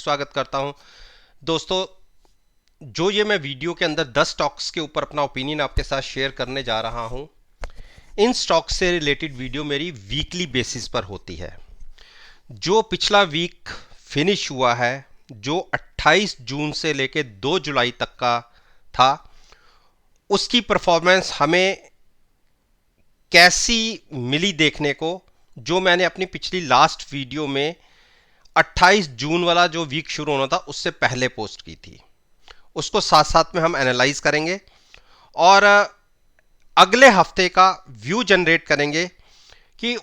स्वागत करता हूं दोस्तों। जो ये मैं वीडियो के अंदर 10 स्टॉक्स के ऊपर अपना ओपिनियन आपके साथ शेयर करने जा रहा हूं, इन स्टॉक्स से रिलेटेड वीडियो मेरी वीकली बेसिस पर होती है। जो पिछला वीक फिनिश हुआ है, जो 28 जून से लेकर 2 जुलाई तक का था, उसकी परफॉर्मेंस हमें कैसी मिली देखने को, जो मैंने अपनी पिछली लास्ट वीडियो में 28 जून वाला जो वीक शुरू होना था उससे पहले पोस्ट की थी, उसको साथ साथ में हम एनालाइज करेंगे और अगले हफ्ते का व्यू जनरेट करेंगे कि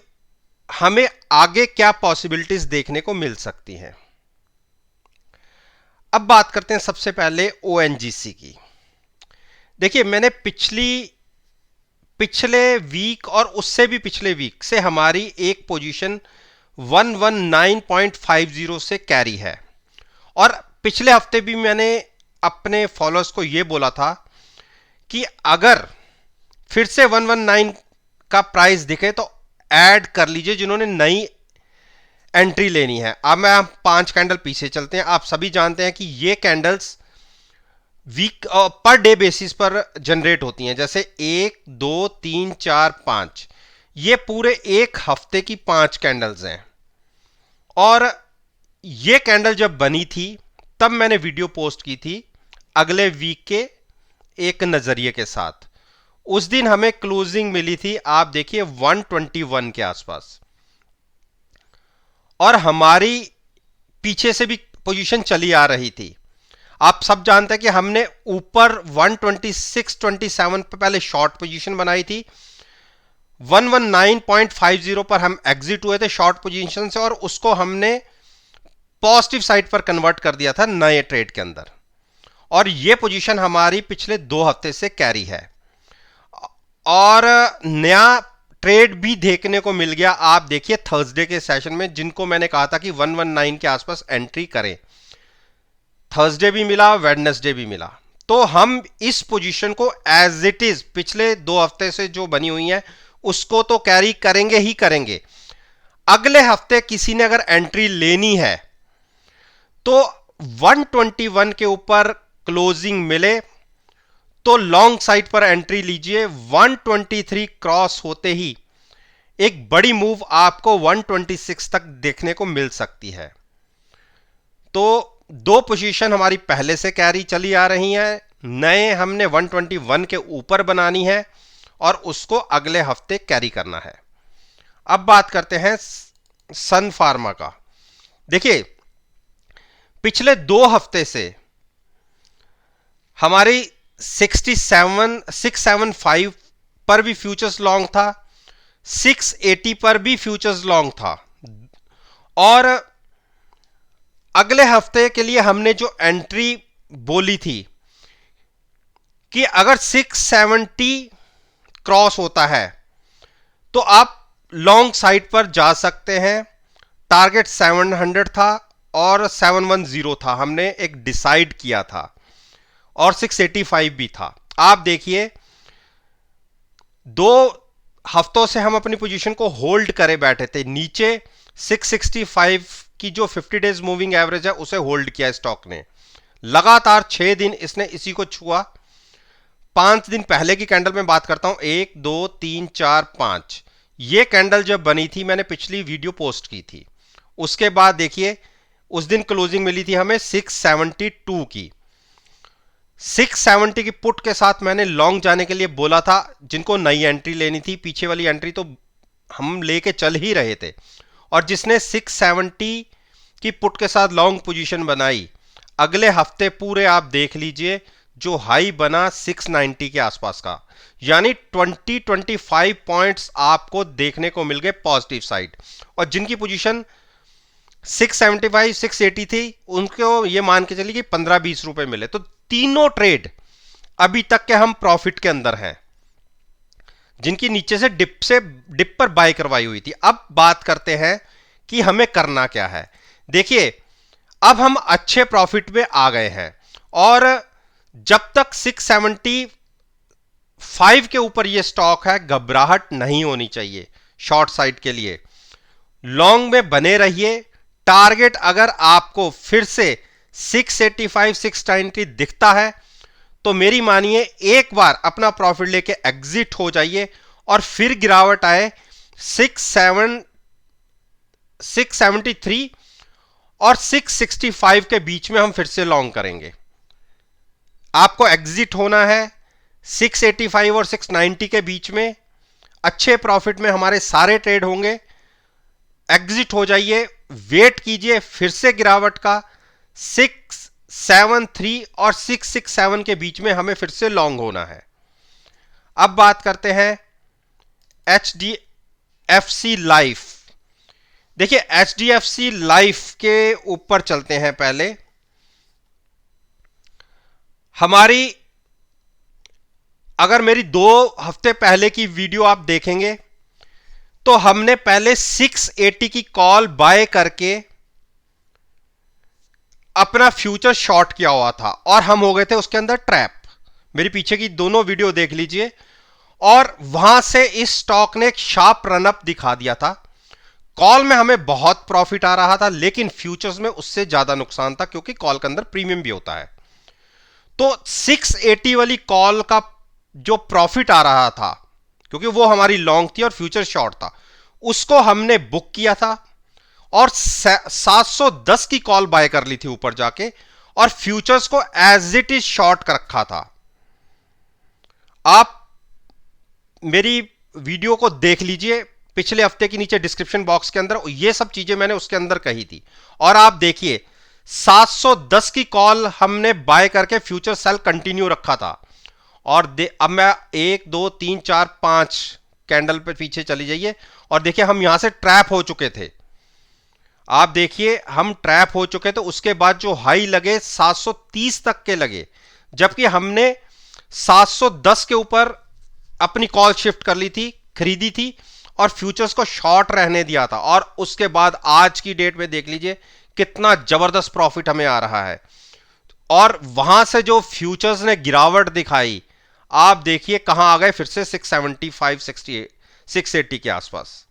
हमें आगे क्या पॉसिबिलिटीज देखने को मिल सकती हैं। अब बात करते हैं सबसे पहले ओएनजीसी की। देखिए, मैंने पिछले वीक और उससे भी पिछले वीक से हमारी एक पोजीशन 119.50 से कैरी है, और पिछले हफ्ते भी मैंने अपने फॉलोअर्स को यह बोला था कि अगर फिर से 119 का प्राइस दिखे तो ऐड कर लीजिए जिन्होंने नई एंट्री लेनी है। अब मैं 5 कैंडल पीछे चलते हैं। आप सभी जानते हैं कि ये कैंडल्स वीक पर डे बेसिस पर जनरेट होती हैं, जैसे 1 2 3 4 5, ये पूरे एक हफ्ते की 5 कैंडल्स हैं। और ये कैंडल जब बनी थी तब मैंने वीडियो पोस्ट की थी अगले वीक के एक नजरिए के साथ। उस दिन हमें क्लोजिंग मिली थी, आप देखिए 121 के आसपास, और हमारी पीछे से भी पोजीशन चली आ रही थी। आप सब जानते हैं कि हमने ऊपर 126-27 पर पहले शॉर्ट पोजीशन बनाई थी, 119.50 पर हम एग्जिट हुए थे शॉर्ट पोजीशन से, और उसको हमने पॉजिटिव साइड पर कन्वर्ट कर दिया था नए ट्रेड के अंदर, और यह पोजीशन हमारी पिछले 2 हफ्ते से कैरी है और नया ट्रेड भी देखने को मिल गया। आप देखिए थर्सडे के सेशन में, जिनको मैंने कहा था कि 119 के आसपास एंट्री करें, थर्सडे भी मिला, वेडनेसडे भी मिला। तो हम इस पोजीशन को एज इट इज पिछले 2 हफ्ते से जो बनी हुई है उसको तो कैरी करेंगे ही करेंगे। अगले हफ्ते किसी ने अगर एंट्री लेनी है तो 121 के ऊपर क्लोजिंग मिले तो लॉन्ग साइड पर एंट्री लीजिए। 123 क्रॉस होते ही एक बड़ी मूव आपको 126 तक देखने को मिल सकती है। तो 2 पोजीशन हमारी पहले से कैरी चली आ रही हैं, नए हमने 121 के ऊपर बनानी है और उसको अगले हफ्ते कैरी करना है। अब बात करते हैं सन फार्मा का। देखिए, पिछले 2 हफ्ते से हमारी 675 पर भी फ्यूचर्स लॉन्ग था, 680 पर भी फ्यूचर्स लॉन्ग था, और अगले हफ्ते के लिए हमने जो एंट्री बोली थी कि अगर 670 क्रॉस होता है तो आप लॉन्ग साइड पर जा सकते हैं। टारगेट 700 था और 710 था, हमने एक डिसाइड किया था, और 685 भी था। आप देखिए 2 हफ्तों से हम अपनी पोजीशन को होल्ड करे बैठे थे, नीचे 665 की जो 50 डेज मूविंग एवरेज है उसे होल्ड किया स्टॉक ने। लगातार 6 दिन इसने इसी को छुआ। 5 दिन पहले की कैंडल में बात करता हूं, 1 2 3 4 5, ये कैंडल जब बनी थी मैंने पिछली वीडियो पोस्ट की थी। उसके बाद देखिए उस दिन क्लोजिंग मिली थी हमें 672 की। 670 की पुट के साथ मैंने लॉन्ग जाने के लिए बोला था, जिनको नई एंट्री लेनी थी। पीछे वाली एंट्री तो हम लेके चल ही रहे थे, और जिसने 670 की पुट के साथ लॉन्ग पोजीशन बनाई, अगले हफ्ते पूरे आप देख लीजिए जो हाई बना 690 के आसपास का, यानी 20-25 पॉइंट्स आपको देखने को मिल गए पॉजिटिव साइड। और जिनकी पोजीशन 675 680 थी उनको ये मान के चलिए कि 15-20 रुपए मिले। तो तीनों ट्रेड अभी तक के हम प्रॉफिट के अंदर हैं, जिनकी नीचे से डिप पर बाय करवाई हुई थी। अब बात करते हैं कि हमें करना क्या है। देखिए, अब हम अच्छे प्रॉफिट में आ गए हैं, और जब तक 675 के ऊपर ये स्टॉक है, घबराहट नहीं होनी चाहिए शॉर्ट साइड के लिए। लॉन्ग में बने रहिए, टारगेट अगर आपको फिर से 685 690 दिखता है तो मेरी मानिए एक बार अपना प्रॉफिट लेके एग्जिट हो जाइए और फिर गिरावट आए 673 और 665 के बीच में हम फिर से लॉन्ग करेंगे। आपको एग्जिट होना है 685 और 690 के बीच में, अच्छे प्रॉफिट में हमारे सारे ट्रेड होंगे। एग्जिट हो जाइए, वेट कीजिए फिर से गिरावट का 673 और 667 के बीच में हमें फिर से लॉन्ग होना है। अब बात करते हैं HDFC लाइफ। देखिए HDFC लाइफ के ऊपर चलते हैं। पहले हमारी अगर मेरी 2 हफ्ते पहले की वीडियो आप देखेंगे तो हमने पहले 680 की कॉल बाय करके अपना फ्यूचर शॉर्ट किया हुआ था और हम हो गए थे उसके अंदर ट्रैप। मेरी पीछे की दोनों वीडियो देख लीजिए। और वहां से इस स्टॉक ने एक शार्प रनअप दिखा दिया था। कॉल में हमें बहुत प्रॉफिट आ रहा था, लेकिन फ्यूचर्स में उससे ज्यादा नुकसान था क्योंकि कॉल के अंदर प्रीमियम भी होता है। तो 680 वाली कॉल का जो प्रॉफिट आ रहा था, क्योंकि वो हमारी लॉन्ग थी और फ्यूचर शॉर्ट था, उसको हमने बुक किया था और 710 की कॉल बाय कर ली थी ऊपर जाके और फ्यूचर्स को एज इट इज शॉर्ट कर रखा था। आप मेरी वीडियो को देख लीजिए पिछले हफ्ते के नीचे डिस्क्रिप्शन बॉक्स के अंदर, ये सब चीजें मैंने उसके अंदर कही थी। और आप देखिए 710 की कॉल हमने बाय करके फ्यूचर सेल कंटिन्यू रखा था। और अब मैं 1 2 3 4 5 कैंडल पे पीछे चली जाइए और देखिए हम यहां से ट्रैप हो चुके थे। आप देखिए हम ट्रैप हो चुके थे। उसके बाद जो हाई लगे 730 तक के लगे, जबकि हमने 710 के ऊपर अपनी कॉल शिफ्ट कर ली थी, खरीदी थी और फ्यूचर्स को शॉर्ट रहने दिया था। और उसके बाद आज की डेट में देख लीजिए कितना जबरदस्त प्रॉफिट हमें आ रहा है। और वहां से जो फ्यूचर्स ने गिरावट दिखाई, आप देखिए कहां आ गए, फिर से 675 68 680 के आसपास।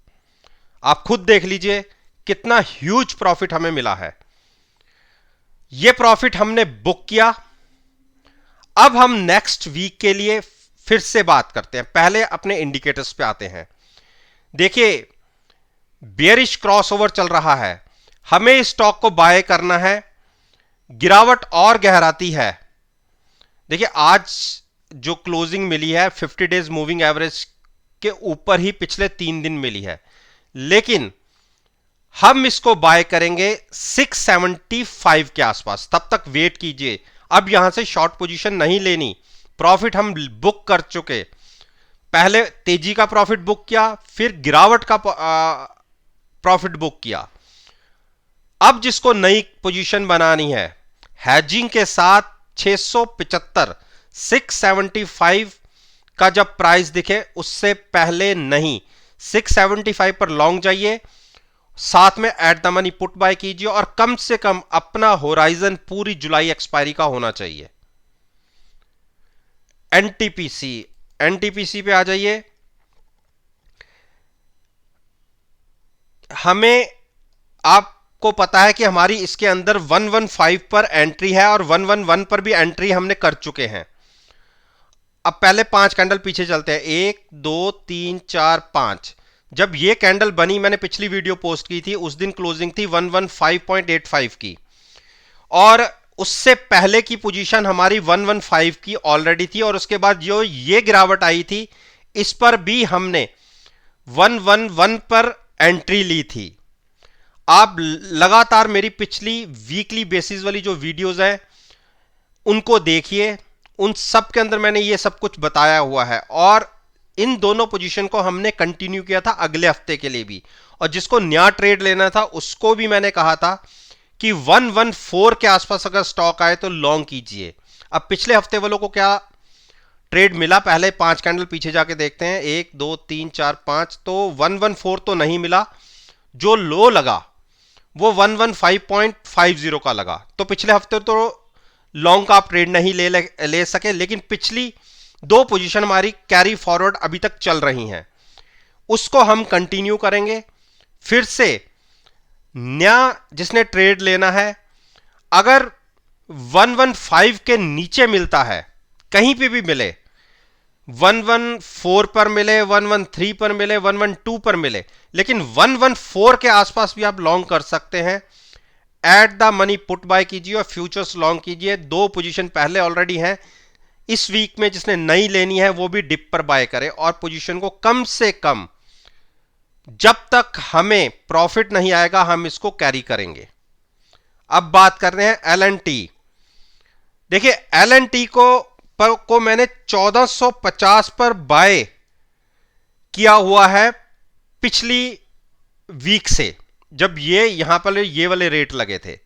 आप खुद देख लीजिए कितना ह्यूज प्रॉफिट हमें मिला है। यह प्रॉफिट हमने बुक किया। अब हम नेक्स्ट वीक के लिए फिर से बात करते हैं। पहले अपने इंडिकेटर्स पे आते हैं। देखिए बेयरिश क्रॉसओवर चल रहा है, हमें इस स्टॉक को बाय करना है। गिरावट और गहराती है। देखिए आज जो क्लोजिंग मिली है 50 डेज मूविंग एवरेज के ऊपर ही पिछले 3 दिन मिली है, लेकिन हम इसको बाय करेंगे 675 के आसपास। तब तक वेट कीजिए। अब यहां से शॉर्ट पोजीशन नहीं लेनी, प्रॉफिट हम बुक कर चुके। पहले तेजी का प्रॉफिट बुक किया, फिर गिरावट का प्रॉफिट बुक किया। अब जिसको नई पोजीशन बनानी है हैजिंग के साथ 675 675 का जब प्राइस दिखे उससे पहले नहीं, 675 पर लॉन्ग जाइए, साथ में at the money put buy कीजिए और कम से कम अपना होराइजन पूरी जुलाई एक्सपायरी का होना चाहिए। एनटीपीसी पे आ जाइए। हमें आपको पता है कि हमारी इसके अंदर 115 पर एंट्री है और 111 पर भी एंट्री हमने कर चुके हैं। अब पहले 5 कैंडल पीछे चलते हैं। 1 2 3 4 5। जब ये कैंडल बनी, मैंने पिछली वीडियो पोस्ट की थी, उस दिन क्लोजिंग थी 115.85 की और उससे पहले की पोजीशन हमारी 115 की ऑलरेडी थी। और उसके बाद जो ये गिरावट आई थी इस पर भी हमने 111 पर एंट्री ली थी। आप लगातार मेरी पिछली वीकली बेसिस वाली जो वीडियोस हैं उनको देखिए, उन सब के अंदर मैंने ये सब कुछ बताया हुआ है। और इन दोनों पोजीशन को हमने कंटिन्यू किया था अगले हफ्ते के लिए भी। और जिसको नया ट्रेड लेना था उसको भी मैंने कहा था कि 114 के आसपास अगर स्टॉक आए तो लॉन्ग कीजिए। अब पिछले हफ्ते वालों को क्या ट्रेड मिला, पहले 5 कैंडल पीछे जाके देखते हैं। 1 2 3 4 5। तो 114 तो नहीं मिला, जो लो लगा वो 115.50 का लगा। तो पिछले हफ्ते तो लॉन्ग का आप ट्रेड नहीं ले सके, लेकिन पिछली 2 पोजीशन हमारी कैरी फॉरवर्ड अभी तक चल रही हैं, उसको हम कंटिन्यू करेंगे। फिर से नया जिसने ट्रेड लेना है, अगर 115 के नीचे मिलता है, कहीं पे भी मिले, 114 पर मिले, 113 पर मिले, 112 पर मिले, लेकिन 114 के आसपास भी आप लॉन्ग कर सकते हैं। At the money put buy कीजिए और फ्यूचर्स लॉन्ग कीजिए। दो पोजीशन पहले ऑलरेडी हैं, इस वीक में जिसने नई लेनी है वो भी डिप पर बाय करे और पोजीशन को कम से कम, जब तक हमें प्रॉफिट नहीं आएगा हम इसको कैरी करेंगे। अब बात कर रहे हैं LNT। देखिए LNT को मैंने 1450 पर बाय किया हुआ है पिछली वीक से, जब ये यहां पर ये वाले रेट लगे थे।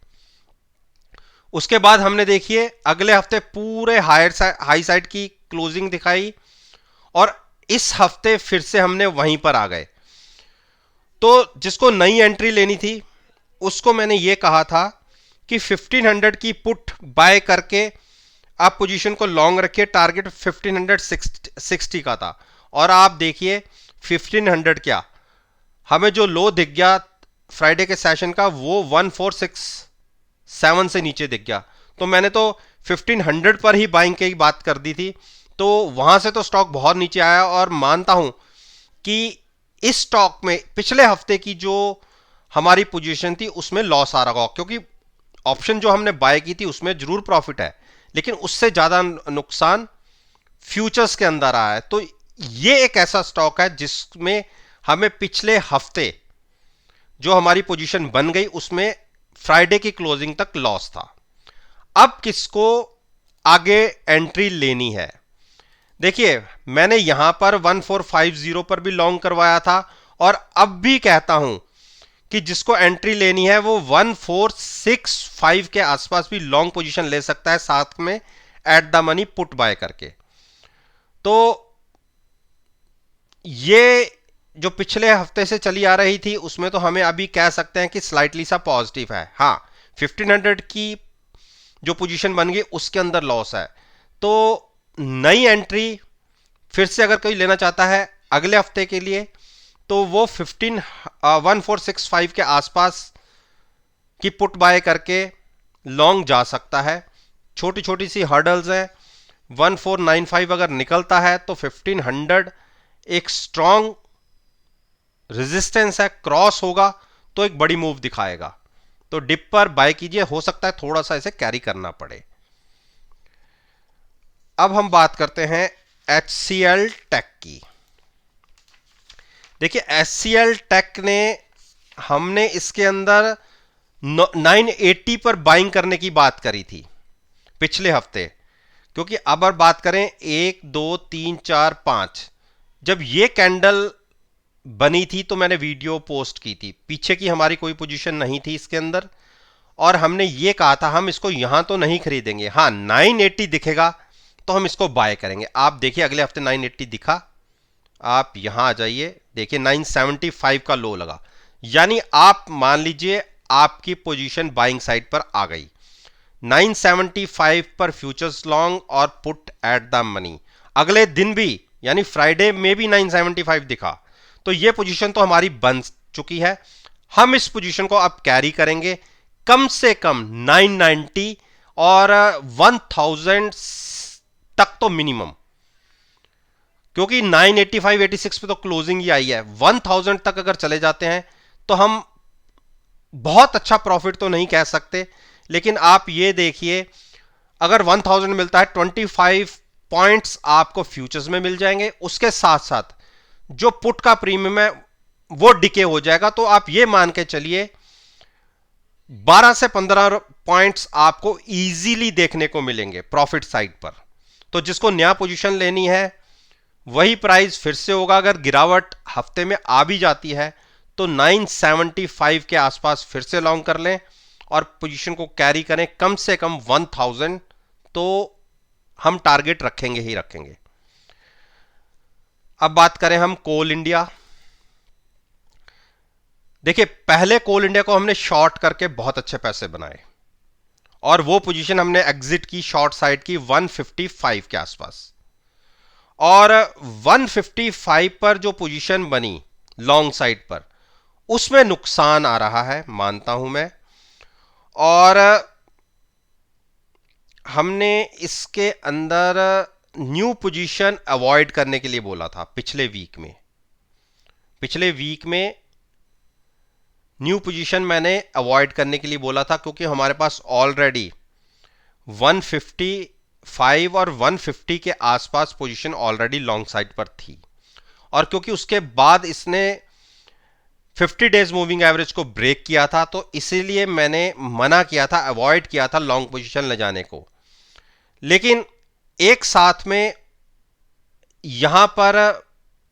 उसके बाद हमने देखिए अगले हफ्ते पूरे हाई साइड की क्लोजिंग दिखाई और इस हफ्ते फिर से हमने वहीं पर आ गए। तो जिसको नई एंट्री लेनी थी उसको मैंने ये कहा था कि 1500 की पुट बाय करके आप पोजीशन को लॉन्ग रखिए। टारगेट 1560 का था और आप देखिए 1500 क्या, हमें जो लो दिख गया फ्राइडे के सेशन का वो 1467 से नीचे दिख गया। तो मैंने तो 1500 पर ही बाइंग की बात कर दी थी। तो वहां से तो स्टॉक बहुत नीचे आया और मानता हूं कि इस स्टॉक में पिछले हफ्ते की जो हमारी पोजीशन थी उसमें लॉस आ रहा होगा, क्योंकि ऑप्शन जो हमने बाय की थी उसमें जरूर प्रॉफिट है, लेकिन उससे ज्यादा नुकसान फ्यूचर्स के अंदर आया है। तो ये एक ऐसा स्टॉक है जिसमें हमें पिछले हफ्ते जो हमारी पोजीशन बन गई उसमें फ्राइडे की क्लोजिंग तक लॉस था। अब किसको आगे एंट्री लेनी है? देखिए मैंने यहां पर 1450 पर भी लॉन्ग करवाया था और अब भी कहता हूं कि जिसको एंट्री लेनी है वो 1465 के आसपास भी लॉन्ग पोजीशन ले सकता है, साथ में at the money put buy करके। तो ये जो पिछले हफ्ते से चली आ रही थी उसमें तो हमें अभी कह सकते हैं कि स्लाइटली सा पॉजिटिव है। हाँ 1500 की जो पोजीशन बन गई उसके अंदर लॉस है। तो नई एंट्री फिर से अगर कोई लेना चाहता है अगले हफ्ते के लिए तो वो 1465 के आसपास की पुट बाय करके लॉन्ग जा सकता है। छोटी छोटी सी हर्डल्स हैं, 1495 अगर निकलता है तो 1500 एक स्ट्रॉन्ग रेजिस्टेंस है, क्रॉस होगा तो एक बड़ी मूव दिखाएगा। तो डिप पर बाय कीजिए, हो सकता है थोड़ा सा इसे कैरी करना पड़े। अब हम बात करते हैं HCL टेक की। देखिए HCL टेक ने, हमने इसके अंदर 980 पर बाइंग करने की बात करी थी पिछले हफ्ते, क्योंकि अब अगर बात करें 1 2 3 4 5, जब ये कैंडल बनी थी तो मैंने वीडियो पोस्ट की थी। पीछे की हमारी कोई पोजीशन नहीं थी इसके अंदर और हमने ये कहा था हम इसको यहां तो नहीं खरीदेंगे, हाँ 980 दिखेगा तो हम इसको बाय करेंगे। आप देखिए अगले हफ्ते 980 दिखा, आप यहां आ जाइए, देखिए 975 का लो लगा, यानी आप मान लीजिए आपकी पोजीशन बाइंग साइड पर आ गई। 975 पर फ्यूचर्स लॉन्ग और पुट एट द मनी। अगले दिन भी यानी फ्राइडे में भी 975 दिखा, तो ये पोजीशन तो हमारी बन चुकी है। हम इस पोजीशन को अब कैरी करेंगे कम से कम 990 और 1000 तक तो मिनिमम, क्योंकि 985 86 पे तो क्लोजिंग ही आई है। 1000 तक अगर चले जाते हैं तो हम बहुत अच्छा प्रॉफिट तो नहीं कह सकते, लेकिन आप ये देखिए अगर 1000 मिलता है 25 पॉइंट्स आपको फ्यूचर्स में मिल जाएंगे, उसके साथ साथ जो पुट का प्रीमियम है वो डिके हो जाएगा। तो आप ये मान के चलिए 12 से 15 पॉइंट्स आपको इजीली देखने को मिलेंगे प्रॉफिट साइड पर। तो जिसको नया पोजीशन लेनी है वही प्राइस फिर से होगा। अगर गिरावट हफ्ते में आ भी जाती है तो 975 के आसपास फिर से लॉन्ग कर लें और पोजीशन को कैरी करें कम से कम 1000, तो हम टारगेट रखेंगे ही रखेंगे। अब बात करें हम कोल इंडिया। देखिए पहले कोल इंडिया को हमने शॉर्ट करके बहुत अच्छे पैसे बनाए और वो पोजीशन हमने एग्जिट की शॉर्ट साइड की 155 के आसपास, और 155 पर जो पोजीशन बनी लॉन्ग साइड पर उसमें नुकसान आ रहा है, मानता हूं मैं। और हमने इसके अंदर न्यू पोजीशन अवॉइड करने के लिए बोला था पिछले वीक में। पिछले वीक में न्यू पोजीशन मैंने अवॉइड करने के लिए बोला था, क्योंकि हमारे पास ऑलरेडी 155 और 150 के आसपास पोजीशन ऑलरेडी लॉन्ग साइड पर थी, और क्योंकि उसके बाद इसने 50 डेज मूविंग एवरेज को ब्रेक किया था, तो इसीलिए मैंने मना किया था, अवॉइड किया था लॉन्ग पोजीशन ले जाने को। लेकिन एक साथ में यहां पर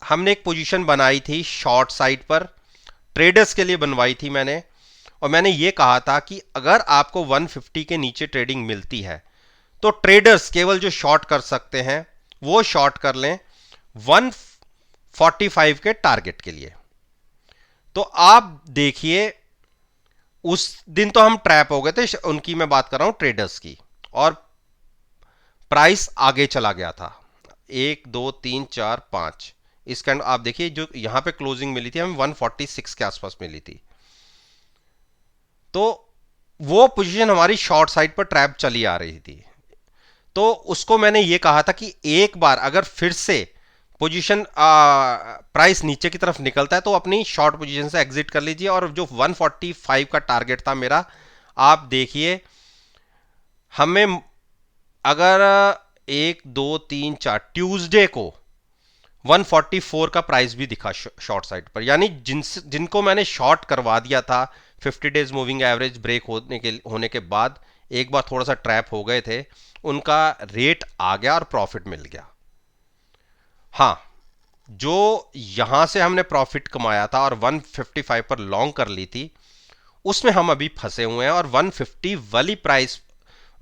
हमने एक पोजीशन बनाई थी शॉर्ट साइड पर, ट्रेडर्स के लिए बनवाई थी मैंने, और मैंने ये कहा था कि अगर आपको 150 के नीचे ट्रेडिंग मिलती है तो ट्रेडर्स केवल जो शॉर्ट कर सकते हैं वो शॉर्ट कर लें 145 के टारगेट के लिए। तो आप देखिए, उस दिन तो हम ट्रैप हो गए थे, उनकी मैं बात कर रहा हूं ट्रेडर्स की, और प्राइस आगे चला गया था 1 2 3 4 5। इस कैंड आप देखिए, जो यहां पे क्लोजिंग मिली थी हमें 146 के आसपास मिली थी, तो वो पोजीशन हमारी शॉर्ट साइड पर ट्रैप चली आ रही थी। तो उसको मैंने ये कहा था कि एक बार अगर फिर से पोजीशन प्राइस नीचे की तरफ निकलता है तो अपनी शॉर्ट पोजीशन से एग्जिट कर लीजिए। और जो 145 का टारगेट था मेरा, आप देखिए, हमें अगर 1 2 3 4 ट्यूसडे को 144 का प्राइस भी दिखा शॉर्ट साइड पर, यानी जिनको मैंने शॉर्ट करवा दिया था 50 डेज मूविंग एवरेज ब्रेक होने के बाद, एक बार थोड़ा सा ट्रैप हो गए थे, उनका रेट आ गया और प्रॉफिट मिल गया। हाँ, जो यहां से हमने प्रॉफिट कमाया था और 155 पर लॉन्ग कर ली थी, उसमें हम अभी फंसे हुए हैं और 150 वाली प्राइस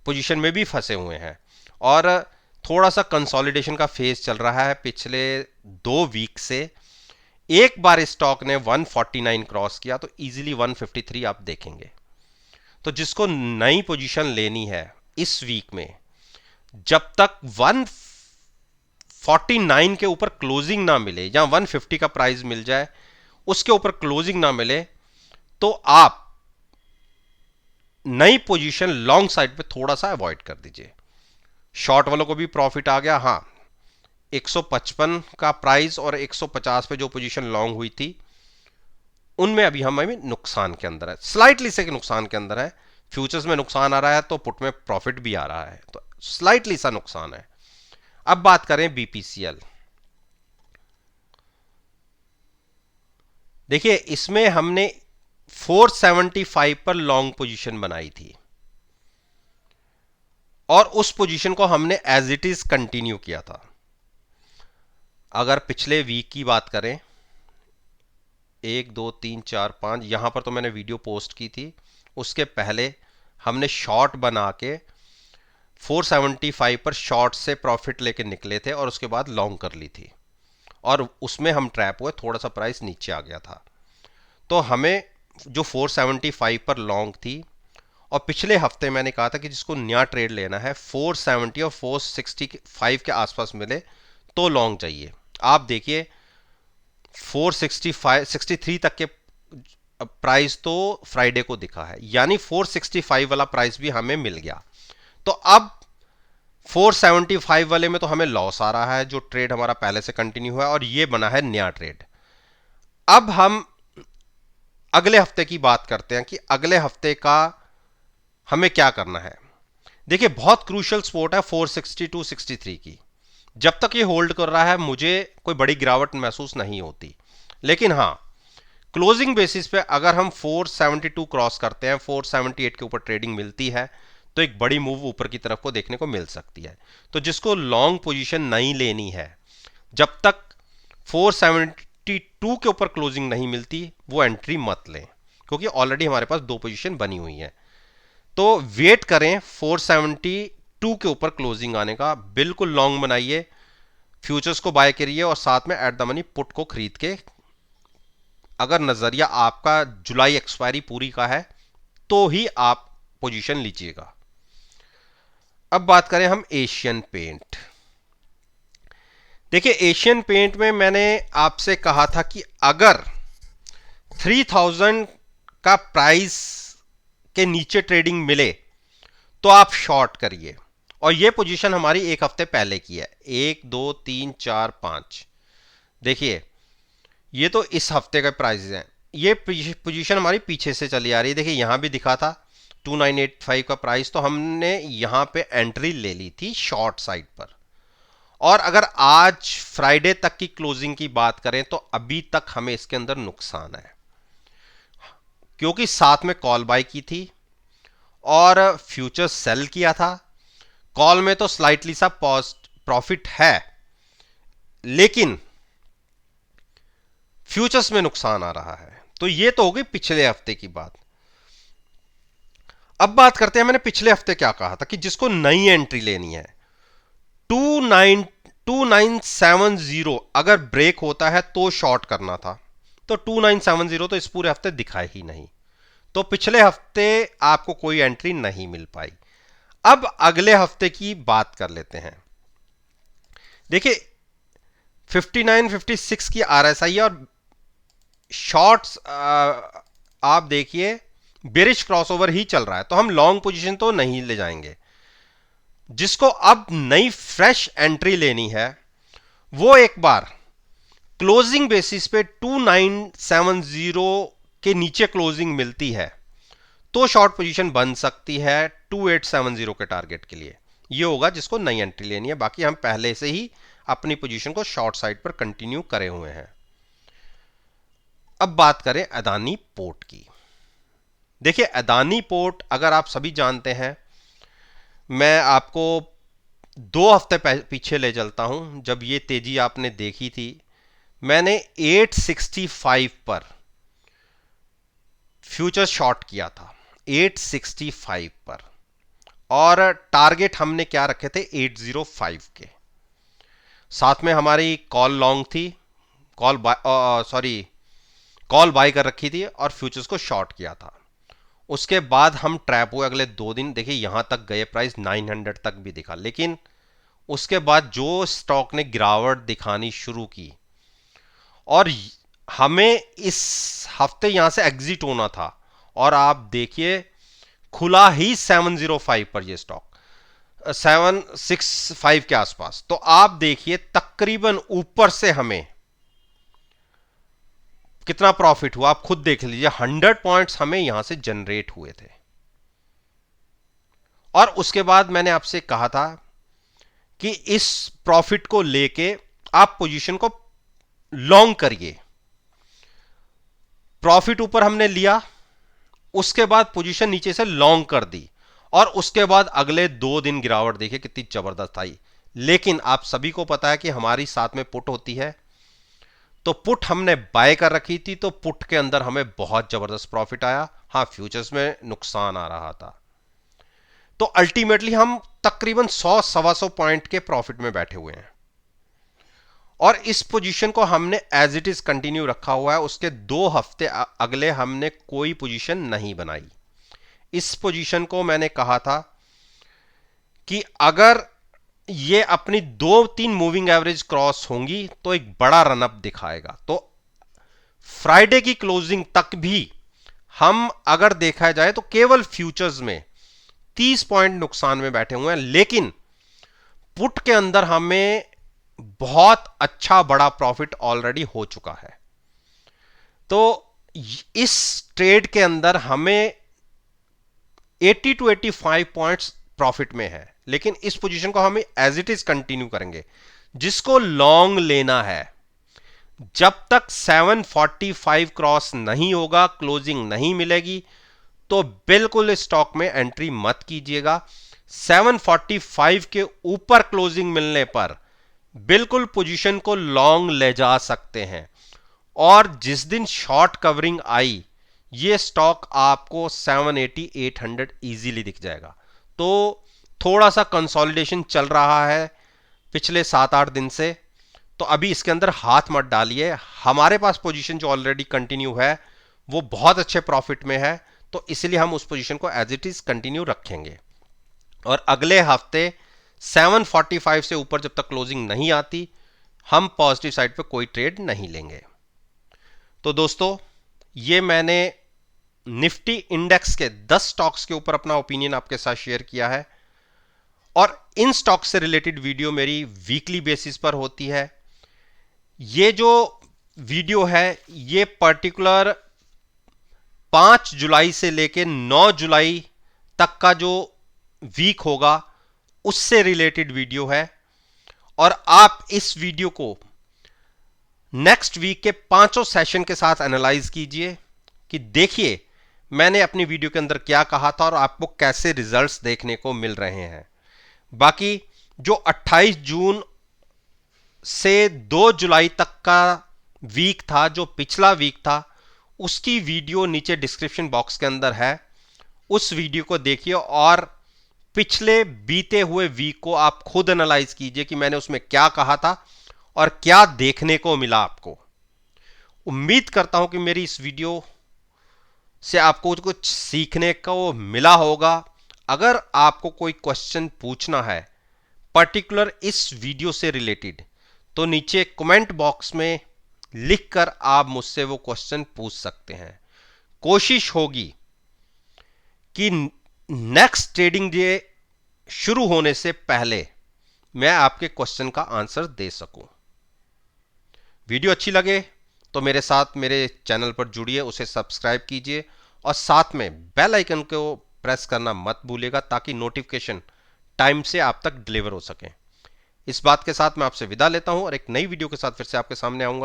पोजीशन में भी फंसे हुए हैं, और थोड़ा सा कंसोलिडेशन का फेज चल रहा है पिछले 2 वीक से। एक बार स्टॉक ने 149 क्रॉस किया तो इजीली 153 आप देखेंगे। तो जिसको नई पोजीशन लेनी है इस वीक में, जब तक 149 के ऊपर क्लोजिंग ना मिले, या 150 का प्राइस मिल जाए, उसके ऊपर क्लोजिंग ना मिले, तो आप नई पोजीशन लॉन्ग साइड पे थोड़ा सा अवॉइड कर दीजिए। शॉर्ट वालों को भी प्रॉफिट आ गया। हाँ, 155 का प्राइस और 150 पे जो पोजीशन लॉन्ग हुई थी, उनमें अभी हमें नुकसान के अंदर है, स्लाइटली से नुकसान के अंदर है। फ्यूचर्स में नुकसान आ रहा है तो पुट में प्रॉफिट भी आ रहा है, तो स्लाइटली सा नुकसान है। अब बात करें बीपीसीएल। देखिए, इसमें हमने 475 पर लॉन्ग पोजीशन बनाई थी, और उस पोजीशन को हमने एज इट इज कंटिन्यू किया था। अगर पिछले वीक की बात करें, 1 2 3 4 5, यहां पर तो मैंने वीडियो पोस्ट की थी, उसके पहले हमने शॉर्ट बना के 475 पर शॉर्ट से प्रॉफिट लेके निकले थे, और उसके बाद लॉन्ग कर ली थी, और उसमें हम ट्रैप हुए, थोड़ा सा प्राइस नीचे आ गया था। तो हमें जो 475 पर लॉन्ग थी, और पिछले हफ्ते मैंने कहा था कि जिसको नया ट्रेड लेना है 470 और 465 के आसपास मिले तो लॉन्ग चाहिए। आप देखिए, 465 63 तक के प्राइस तो फ्राइडे को दिखा है, यानी 465 वाला प्राइस भी हमें मिल गया। तो अब 475 वाले में तो हमें लॉस आ रहा है, जो ट्रेड हमारा पहले से कंटिन्यू हुआ है, और ये बना है नया ट्रेड। अब हम अगले हफ्ते की बात करते हैं कि अगले हफ्ते का हमें क्या करना है। देखिए, बहुत क्रूशियल स्पोर्ट है 460 टू 63 की। जब तक ये होल्ड कर रहा है मुझे कोई बड़ी गिरावट महसूस नहीं होती, लेकिन हाँ, क्लोजिंग बेसिस पे अगर हम 472 क्रॉस करते हैं, 478 के ऊपर ट्रेडिंग मिलती है, तो एक बड़ी मूव ऊपर की तरफ को देखने को मिल सकती है। तो जिसको लॉन्ग पोजीशन नहीं लेनी है, जब तक 472 के ऊपर क्लोजिंग नहीं मिलती, वो एंट्री मत लें, क्योंकि ऑलरेडी हमारे पास 2 पोजीशन बनी हुई है। तो वेट करें 472 के ऊपर क्लोजिंग आने का, बिल्कुल लॉन्ग बनाइए, फ्यूचर्स को बाय करिए, और साथ में एट द मनी पुट को खरीद के, अगर नजरिया आपका जुलाई एक्सपायरी पूरी का है तो ही आप पोजीशन लीजिएगा। अब बात करें हम एशियन पेंट। देखिए, एशियन पेंट में मैंने आपसे कहा था कि अगर 3000 का प्राइस के नीचे ट्रेडिंग मिले तो आप शॉर्ट करिए। और ये पोजीशन हमारी एक हफ्ते पहले की है, 1 2 3 4 5। देखिए ये तो इस हफ्ते के प्राइसेस हैं। ये पोजीशन हमारी पीछे से चली आ रही है। देखिए यहां भी दिखा था 2985 का प्राइस, तो हमने यहां पे एंट्री ले ली थी शॉर्ट साइड पर। और अगर आज फ्राइडे तक की क्लोजिंग की बात करें तो अभी तक हमें इसके अंदर नुकसान है, क्योंकि साथ में कॉल बाय की थी और फ्यूचर सेल किया था। कॉल में तो स्लाइटली सा प्रॉफिट है, लेकिन फ्यूचर्स में नुकसान आ रहा है। तो ये तो हो गई पिछले हफ्ते की बात। अब बात करते हैं मैंने पिछले हफ्ते क्या कहा था कि जिसको नई एंट्री लेनी है 2970 अगर ब्रेक होता है तो शॉर्ट करना था। तो 2970 तो इस पूरे हफ्ते दिखा ही नहीं, तो पिछले हफ्ते आपको कोई एंट्री नहीं मिल पाई। अब अगले हफ्ते की बात कर लेते हैं। देखिए 5956 की आरएसआई है और शॉर्ट्स आप देखिए बेरिश क्रॉसओवर ही चल रहा है, तो हम लॉन्ग पोजीशन तो नहीं ले जाएंगे। जिसको अब नई फ्रेश एंट्री लेनी है वो एक बार क्लोजिंग बेसिस पे 2970 के नीचे क्लोजिंग मिलती है तो शॉर्ट पोजीशन बन सकती है 2870 के टारगेट के लिए। ये होगा जिसको नई एंट्री लेनी है। बाकी हम पहले से ही अपनी पोजीशन को शॉर्ट साइड पर कंटिन्यू करे हुए हैं। अब बात करें अदानी पोर्ट की। देखिए अदानी पोर्ट अगर आप सभी जानते हैं, मैं आपको 2 हफ्ते पीछे ले चलता हूं। जब ये तेजी आपने देखी थी, मैंने 865 पर फ्यूचर शॉर्ट किया था, 865 पर, और टारगेट हमने क्या रखे थे 805 के। साथ में हमारी कॉल लॉन्ग थी, कॉल बाय कर रखी थी और फ्यूचर्स को शॉर्ट किया था। उसके बाद हम ट्रैप हुए अगले 2 दिन। देखिए यहां तक गए, प्राइस 900 तक भी दिखा, लेकिन उसके बाद जो स्टॉक ने गिरावट दिखानी शुरू की और हमें इस हफ्ते यहां से एग्जिट होना था, और आप देखिए खुला ही 705 पर ये स्टॉक, 765 के आसपास। तो आप देखिए तकरीबन ऊपर से हमें कितना प्रॉफिट हुआ, आप खुद देख लीजिए। 100 पॉइंट्स हमें यहां से जनरेट हुए थे। और उसके बाद मैंने आपसे कहा था कि इस प्रॉफिट को लेके आप पोजीशन को लॉन्ग करिए। प्रॉफिट ऊपर हमने लिया, उसके बाद पोजीशन नीचे से लॉन्ग कर दी, और उसके बाद अगले 2 दिन गिरावट देखिए कितनी जबरदस्त आई। लेकिन आप सभी को पता है कि हमारी साथ में पुट होती है, तो पुट हमने बाय कर रखी थी, तो पुट के अंदर हमें बहुत जबरदस्त प्रॉफिट आया। हाँ फ्यूचर्स में नुकसान आ रहा था। तो अल्टीमेटली हम तकरीबन 100-125 पॉइंट के प्रॉफिट में बैठे हुए हैं, और इस पोजीशन को हमने एज इट इज कंटिन्यू रखा हुआ है। उसके 2 हफ्ते अगले हमने कोई पोजीशन नहीं बनाई। इस पोजीशन को मैंने कहा था कि अगर ये अपनी 2-3 मूविंग एवरेज क्रॉस होंगी तो एक बड़ा रनअप दिखाएगा। तो फ्राइडे की क्लोजिंग तक भी हम अगर देखा जाए तो केवल फ्यूचर्स में 30 पॉइंट नुकसान में बैठे हुए हैं, लेकिन पुट के अंदर हमें बहुत अच्छा बड़ा प्रॉफिट ऑलरेडी हो चुका है। तो इस ट्रेड के अंदर हमें 80 to 85 पॉइंट्स प्रॉफिट में है, लेकिन इस पोजीशन को हमें एज इट इज कंटिन्यू करेंगे। जिसको लॉन्ग लेना है, जब तक 745 क्रॉस नहीं होगा, क्लोजिंग नहीं मिलेगी, तो बिल्कुल स्टॉक में एंट्री मत कीजिएगा। 745 के ऊपर क्लोजिंग मिलने पर बिल्कुल पोजीशन को लॉन्ग ले जा सकते हैं। और जिस दिन शॉर्ट कवरिंग आई, ये स्टॉक आपको 780 800 इजीली दिख जाएगा। तो थोड़ा सा कंसोलिडेशन चल रहा है पिछले 7-8 दिन से, तो अभी इसके अंदर हाथ मत डालिए। हमारे पास पोजीशन जो ऑलरेडी कंटिन्यू है वो बहुत अच्छे प्रॉफिट में है, तो इसलिए हम उस पोजीशन को एज इट इज कंटिन्यू रखेंगे। और अगले हफ्ते 745 से ऊपर जब तक क्लोजिंग नहीं आती, हम पॉजिटिव साइड पे कोई ट्रेड नहीं लेंगे। तो दोस्तों ये मैंने निफ्टी इंडेक्स के 10 स्टॉक्स के ऊपर अपना ओपिनियन आपके साथ शेयर किया है, और इन स्टॉक से रिलेटेड वीडियो मेरी वीकली बेसिस पर होती है। ये जो वीडियो है ये पर्टिकुलर 5 जुलाई से लेके 9 जुलाई तक का जो वीक होगा उससे रिलेटेड वीडियो है, और आप इस वीडियो को नेक्स्ट वीक के 5 सेशन के साथ एनालाइज कीजिए कि देखिए मैंने अपनी वीडियो के अंदर क्या कहा था और आपको कैसे रिजल्ट्स देखने को मिल रहे हैं। बाकी जो 28 जून से 2 जुलाई तक का वीक था, जो पिछला वीक था, उसकी वीडियो नीचे डिस्क्रिप्शन बॉक्स के अंदर है, उस वीडियो को देखिए और पिछले बीते हुए वीक को आप खुद एनालाइज कीजिए कि मैंने उसमें क्या कहा था और क्या देखने को मिला आपको। उम्मीद करता हूं कि मेरी इस वीडियो से आपको कुछ सीखने को मिला होगा। अगर आपको कोई क्वेश्चन पूछना है पर्टिकुलर इस वीडियो से रिलेटेड, तो नीचे कमेंट बॉक्स में लिखकर आप मुझसे वो क्वेश्चन पूछ सकते हैं। कोशिश होगी कि नेक्स्ट ट्रेडिंग डे शुरू होने से पहले मैं आपके क्वेश्चन का आंसर दे सकूं। वीडियो अच्छी लगे तो मेरे साथ मेरे चैनल पर जुड़िए, उसे सब्सक्राइब कीजिए और साथ में बेल आइकन को प्रेस करना मत भूलिएगा ताकि नोटिफिकेशन टाइम से आप तक डिलीवर हो सके। इस बात के साथ मैं आपसे विदा लेता हूं और एक नई वीडियो के साथ फिर से आपके सामने आऊंगा।